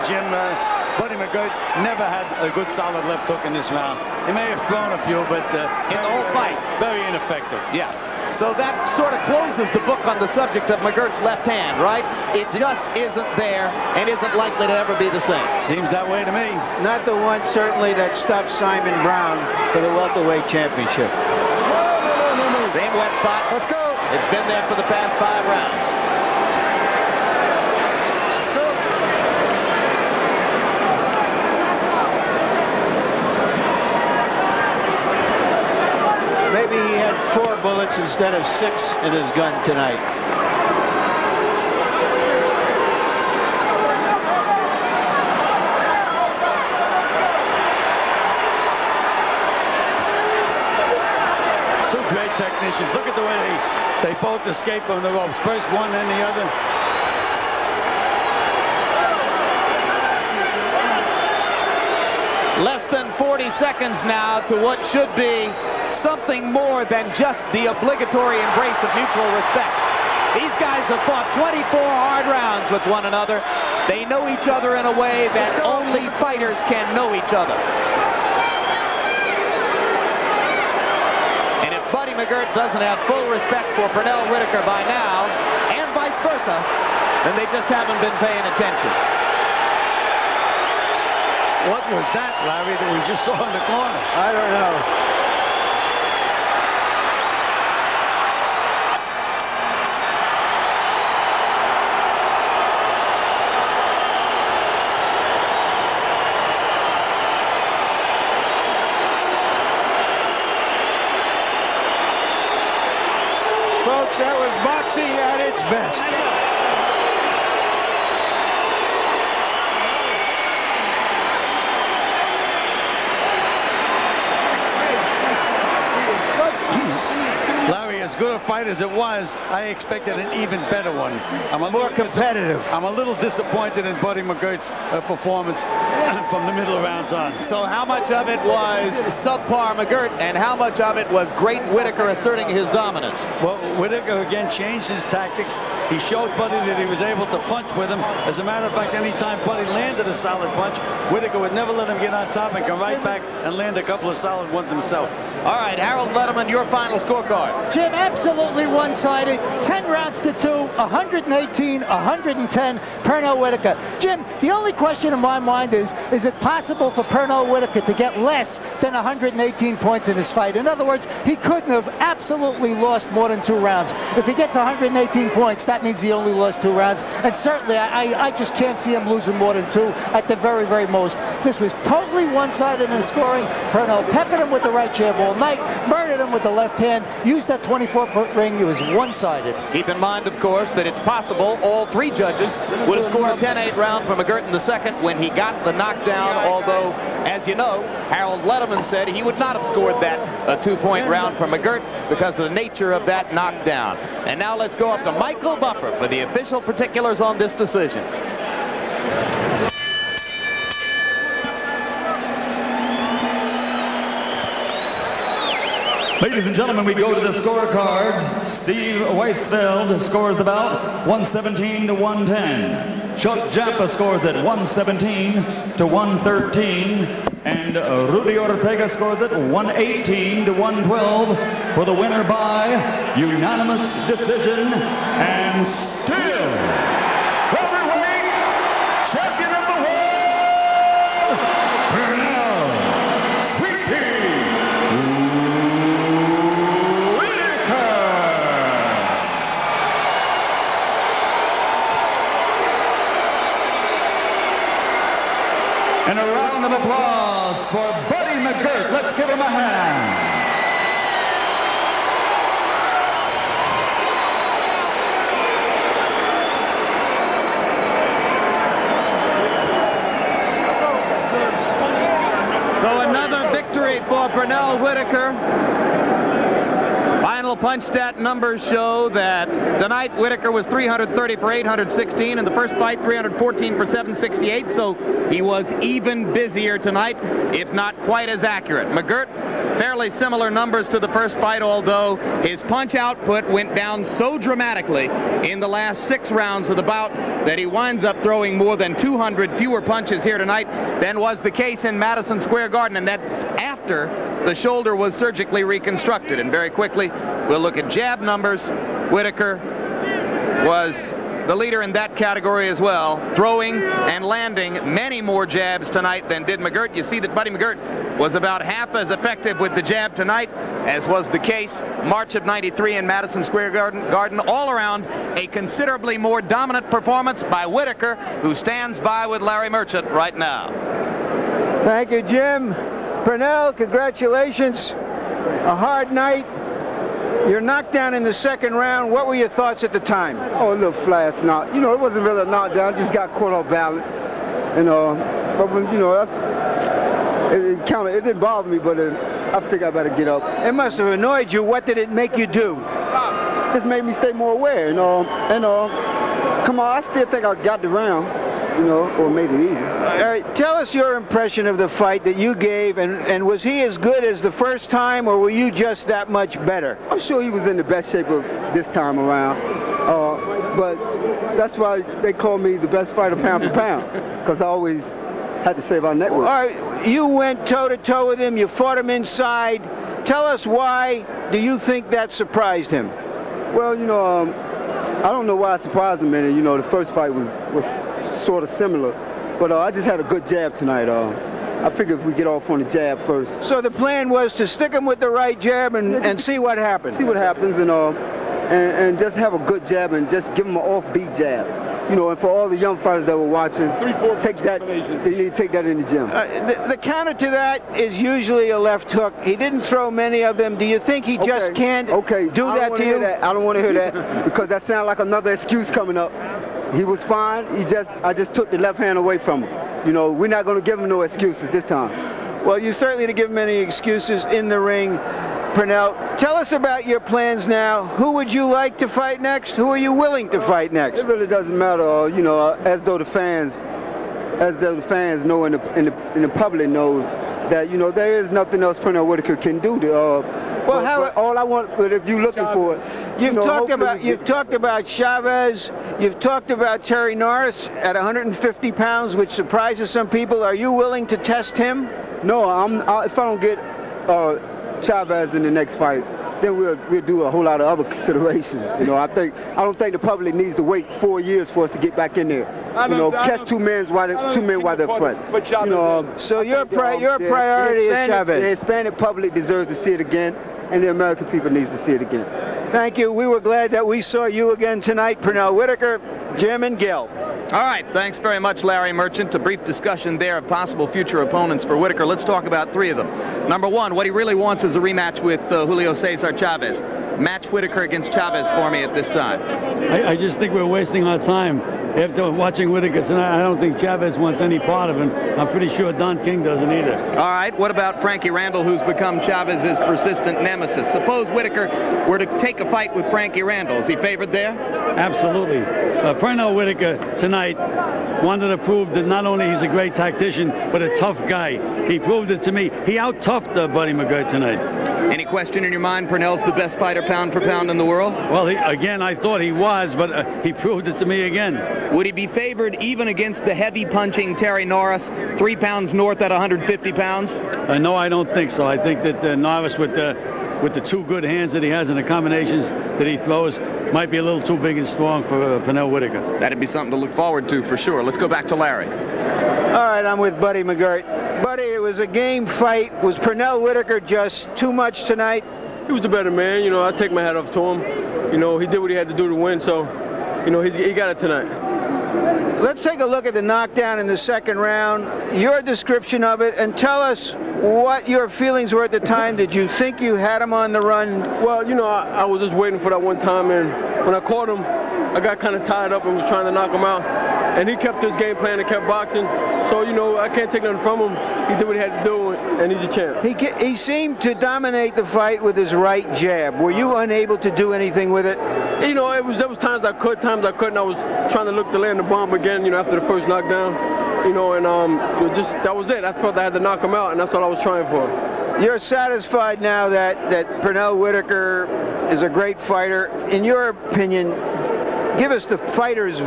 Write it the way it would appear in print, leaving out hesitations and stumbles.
Jim, Buddy McGirt never had a good solid left hook in this round. He may have thrown a few, but in the whole fight, very ineffective. Yeah. So that sort of closes the book on the subject of McGirt's left hand, right? It just isn't there and isn't likely to ever be the same. Seems that way to me. Not the one, certainly, that stopped Simon Brown for the welterweight championship. Same wet spot. Let's go. It's been there for the past 5 rounds. Let's go. Maybe he had 4 bullets instead of 6 in his gun tonight. Two great technicians. Look at the way they both escape from the ropes. First one, then the other. Less than 40 seconds now to what should be something more than just the obligatory embrace of mutual respect. These guys have fought 24 hard rounds with one another. They know each other in a way that only fighters can know each other. And if Buddy McGirt doesn't have full respect for Pernell Whitaker by now, and vice versa, then they just haven't been paying attention. What was that, Larry, that we just saw in the corner? I don't know. Folks, that was boxing at its best. As good a fight as it was, I expected an even better one. I'm a more competitive. I'm a little disappointed in Buddy McGirt's performance from the middle rounds on. So how much of it was subpar McGirt and how much of it was great Whitaker asserting his dominance? Well, Whitaker again changed his tactics. He showed Buddy that he was able to punch with him. As a matter of fact, anytime Buddy landed a solid punch, Whitaker would never let him get on top and come right back and land a couple of solid ones himself. All right, Harold Letterman, your final scorecard. Jim, absolutely one-sided. 10 rounds to 2, 118, 110, Pernell Whitaker. Jim, the only question in my mind is it possible for Pernell Whitaker to get less than 118 points in this fight? In other words, he couldn't have absolutely lost more than 2 rounds. If he gets 118 points, that means he only lost 2 rounds. And certainly, I just can't see him losing more than 2 at the very, very most. This was totally one-sided in the scoring. Pernell peppered him with the right jab all night, murdered him with the left hand, used that 24-foot ring. It was one-sided. Keep in mind, of course, that it's possible all 3 judges would have scored a 10-8 round for McGirt in the second when he got the knockdown, although, as you know, Harold Letterman said he would not have scored that 2-point round for McGirt because of the nature of that knockdown. And now let's go up to Michael Buffer for the official particulars on this decision. Ladies and gentlemen, we go to the scorecards. Steve Weisfeld scores the bout 117 to 110. Chuck Jappa scores at 117 to 113. And Rudy Ortega scores at 118 to 112 for the winner by unanimous decision and still heavyweight champion of the world, Pernell Whitaker. And a round of applause for Buddy McGirt. Let's give him a hand. So another victory for Pernell Whitaker. Final punch stat numbers show that tonight Whitaker was 330 for 816. In the first fight, 314 for 768. So he was even busier tonight, if not quite as accurate. McGirt Fairly similar numbers to the first fight, although his punch output went down so dramatically in the last 6 rounds of the bout that he winds up throwing more than 200 fewer punches here tonight than was the case in Madison Square Garden, and that's after the shoulder was surgically reconstructed. And very quickly, we'll look at jab numbers. Whitaker was the leader in that category as well, throwing and landing many more jabs tonight than did McGirt. You see that Buddy McGirt was about half as effective with the jab tonight as was the case March of '93 in Madison Square Garden. All around, a considerably more dominant performance by Whitaker, who stands by with Larry Merchant right now. Thank you, Jim. Pernell, congratulations. A hard night. You're knocked down in the 2nd round. What were your thoughts at the time? Oh, a little flash knock. You know, it wasn't really a knockdown. I just got caught off balance. And, but when, you know, it didn't bother me, but I figured I better get up. It must have annoyed you. What did it make you do? It just made me stay more aware, you know. And, come on, I still think I got the round, you know, or made it even. All right, tell us your impression of the fight that you gave, and was he as good as the first time, or were you just that much better? I'm sure he was in the best shape of this time around, but that's why they call me the best fighter pound for pound, because I always had to save our network. All right, you went toe-to-toe with him, you fought him inside. Tell us why do you think that surprised him? Well, you know, I don't know why I surprised him in it. You know, the first fight was sort of similar. But I just had a good jab tonight. I figured if we get off on the jab first. So the plan was to stick him with the right jab and see what happens. See what happens, and just have a good jab and just give him an offbeat jab. You know, and for all the young fighters that were watching, take that. You need to take that in the gym. The counter to that is usually a left hook. He didn't throw many of them. Do you think he just can't do that to you? I don't want to hear that because that sounds like another excuse coming up. He was fine. I just took the left hand away from him. You know, we're not going to give him no excuses this time. Well, you certainly didn't give him any excuses in the ring. Pernell, tell us about your plans now. Who would you like to fight next? Who are you willing to fight next? It really doesn't matter. You know, as though the fans know and the public knows that, you know, there is nothing else Pernell Whitaker can do. But all I want, but if you're looking for it, you've talked about Chavez. You've talked about Terry Norris at 150 pounds, which surprises some people. Are you willing to test him? No, if I don't get Chavez in the next fight, then we'll do a whole lot of other considerations. You know, I don't think the public needs to wait 4 years for us to get back in there. You know, catch two men while they're fresh. You know, so your priority is Chavez. The Hispanic public deserves to see it again, and the American people needs to see it again. Thank you. We were glad that we saw you again tonight, Pernell Whitaker, Jim, and Gil. All right, thanks very much, Larry Merchant. A brief discussion there of possible future opponents for Whitaker. Let's talk about 3 of them. Number 1, what he really wants is a rematch with Julio Cesar Chavez. Match Whitaker against Chavez for me at this time. I just think we're wasting our time. After watching Whitaker tonight, I don't think Chavez wants any part of him. I'm pretty sure Don King doesn't either. All right, what about Frankie Randall, who's become Chavez's persistent nemesis? Suppose Whitaker were to take a fight with Frankie Randall. Is he favored there? Absolutely. Pernell Whitaker tonight wanted to prove that not only he's a great tactician, but a tough guy. He proved it to me. He out-toughed Buddy McGirt tonight. Any question in your mind Pernell's the best fighter pound for pound in the world? Well, again, I thought he was, but he proved it to me again. Would he be favored even against the heavy punching Terry Norris, 3 pounds north at 150 pounds? No, I don't think so. I think that Norris, with the 2 good hands that he has and the combinations that he throws, might be a little too big and strong for Pernell Whitaker. That'd be something to look forward to for sure. Let's go back to Larry. All right, I'm with Buddy McGirt. Buddy, it was a game fight. Was Pernell Whitaker just too much tonight? He was the better man. You know, I take my hat off to him. You know, he did what he had to do to win, so, you know, he got it tonight. Let's take a look at the knockdown in the 2nd round, your description of it, and tell us what your feelings were at the time. Did you think you had him on the run? Well, you know, I was just waiting for that one time, and when I caught him, I got kind of tied up and was trying to knock him out. And he kept his game plan and kept boxing. So, you know, I can't take nothing from him. He did what he had to do, and he's a champ. He seemed to dominate the fight with his right jab. Were you unable to do anything with it? You know, there was times I could, times I couldn't. I was trying to look to land the bomb again, you know, after the first knockdown. You know, and that was it. I felt I had to knock him out, and that's what I was trying for. You're satisfied now that Pernell Whitaker is a great fighter. In your opinion, give us the fighter's view.